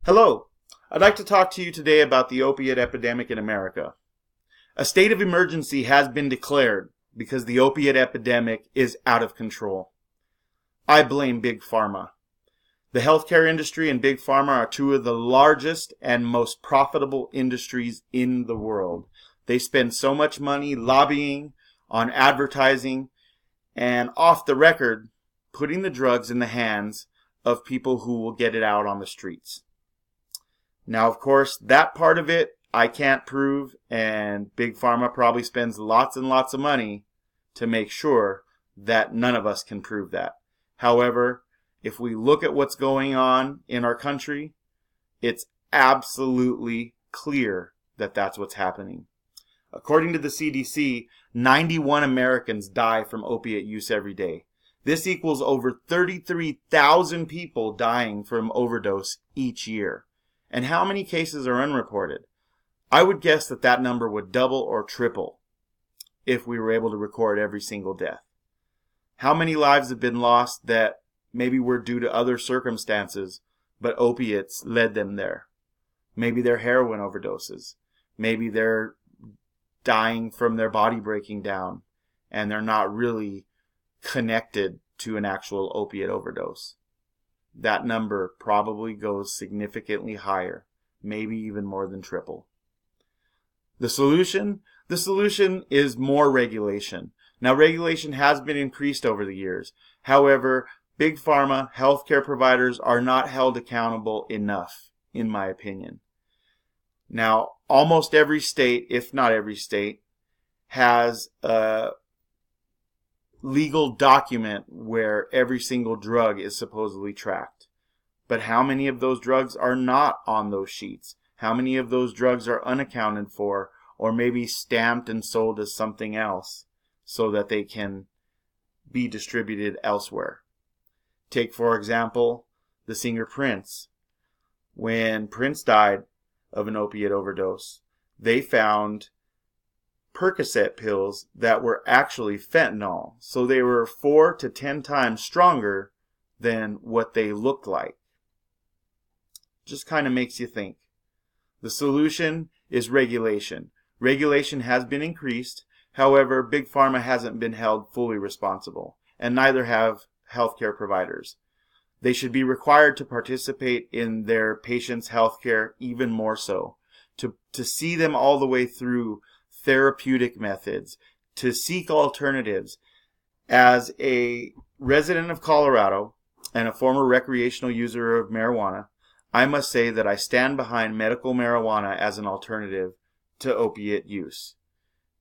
Hello, I'd like to talk to you today about the opiate epidemic in America. A state of emergency has been declared because the opiate epidemic is out of control. I blame Big Pharma. The healthcare industry and Big Pharma are two of the largest and most profitable industries in the world. They spend so much money lobbying, on advertising, and off the record, putting the drugs in the hands of people who will get it out on the streets. Now, of course, that part of it I can't prove, and Big Pharma probably spends lots and lots of money to make sure that none of us can prove that. However, if we look at what's going on in our country, it's absolutely clear that that's what's happening. According to the CDC, 91 Americans die from opiate use every day. This equals over 33,000 people dying from overdose each year. And how many cases are unreported? I would guess that that number would double or triple if we were able to record every single death. How many lives have been lost that maybe were due to other circumstances, but opiates led them there? Maybe they're heroin overdoses. Maybe they're dying from their body breaking down, and they're not really connected to an actual opiate overdose. That number probably goes significantly higher, maybe even more than triple. The solution is more regulation. Now, regulation has been increased over the years. However, Big Pharma, healthcare providers are not held accountable enough, in my opinion. Now, almost every state, if not every state, has a legal document where every single drug is supposedly tracked. But how many of those drugs are not on those sheets? How many of those drugs are unaccounted for, or maybe stamped and sold as something else so that they can be distributed elsewhere? Take, for example, the singer Prince. When Prince died of an opiate overdose, they found Percocet pills that were actually fentanyl. So they were 4 to 10 times stronger than what they looked like. Just kind of makes you think. The solution is regulation. Regulation has been increased. However, Big Pharma hasn't been held fully responsible, and neither have healthcare providers. They should be required to participate in their patients' healthcare even more so, to see them all the way through therapeutic methods, to seek alternatives. As a resident of Colorado and a former recreational user of marijuana, I must say that I stand behind medical marijuana as an alternative to opiate use.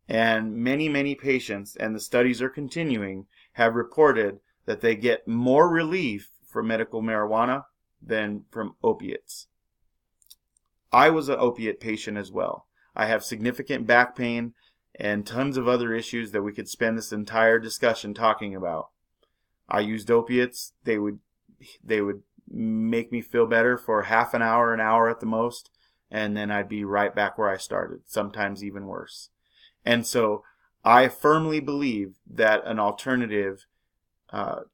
And many patients, and the studies are continuing, have reported that they get more relief from medical marijuana than from opiates. I was an opiate patient as well. I have significant back pain and tons of other issues that we could spend this entire discussion talking about. I used opiates. They would make me feel better for half an hour at the most, and then I'd be right back where I started, sometimes even worse. And so I firmly believe that an alternative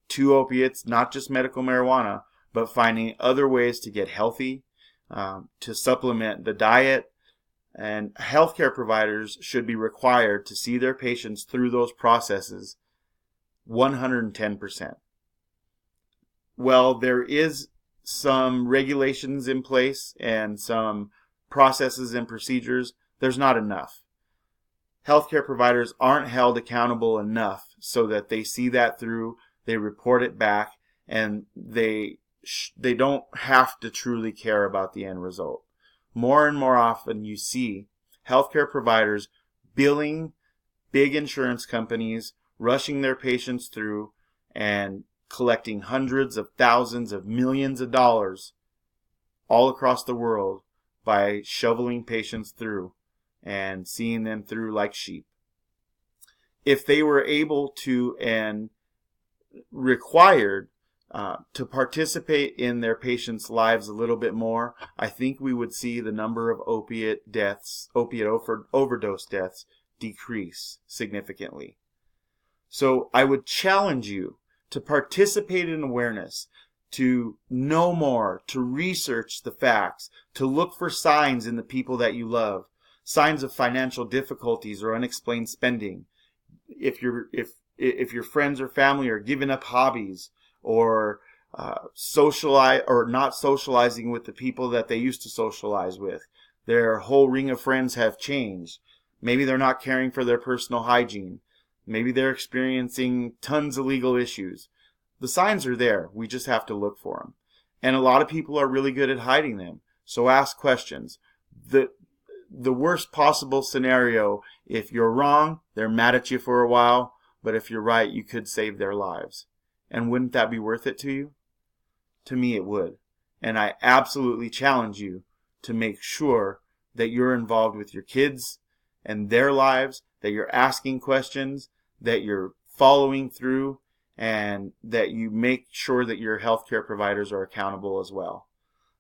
to opiates, not just medical marijuana, but finding other ways to get healthy, to supplement the diet, and healthcare providers should be required to see their patients through those processes 110%. Well, there is some regulations in place and some processes and procedures. There's not enough. Healthcare providers aren't held accountable enough so that they see that through, they report it back, and they don't have to truly care about the end result. More and more often you see healthcare providers billing big insurance companies, rushing their patients through, and collecting hundreds of thousands of millions of dollars all across the world by shoveling patients through and seeing them through like sheep. If they were able to and required to participate in their patients' lives a little bit more, I think we would see the number of opiate overdose deaths decrease significantly. So I would challenge you to participate in awareness, to know more, to research the facts, to look for signs in the people that you love, signs of financial difficulties or unexplained spending. If your friends or family are giving up hobbies or socialize or not socializing with the people that they used to socialize with, their whole ring of friends have changed. Maybe they're not caring for their personal hygiene. Maybe they're experiencing tons of legal issues. The signs are there. We just have to look for them. And a lot of people are really good at hiding them. So ask questions. The worst possible scenario, if you're wrong, they're mad at you for a while. But if you're right, you could save their lives. And wouldn't that be worth it to you? To me, it would. And I absolutely challenge you to make sure that you're involved with your kids and their lives, that you're asking questions, that you're following through, and that you make sure that your healthcare providers are accountable as well.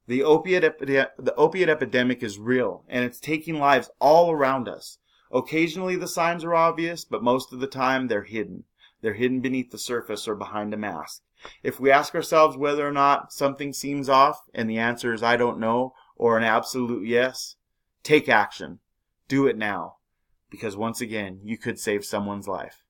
The opiate epidemic is real, and it's taking lives all around us. Occasionally the signs are obvious, but most of the time they're hidden. They're hidden beneath the surface or behind a mask. If we ask ourselves whether or not something seems off, and the answer is I don't know, or an absolute yes, take action. Do it now. Because once again, you could save someone's life.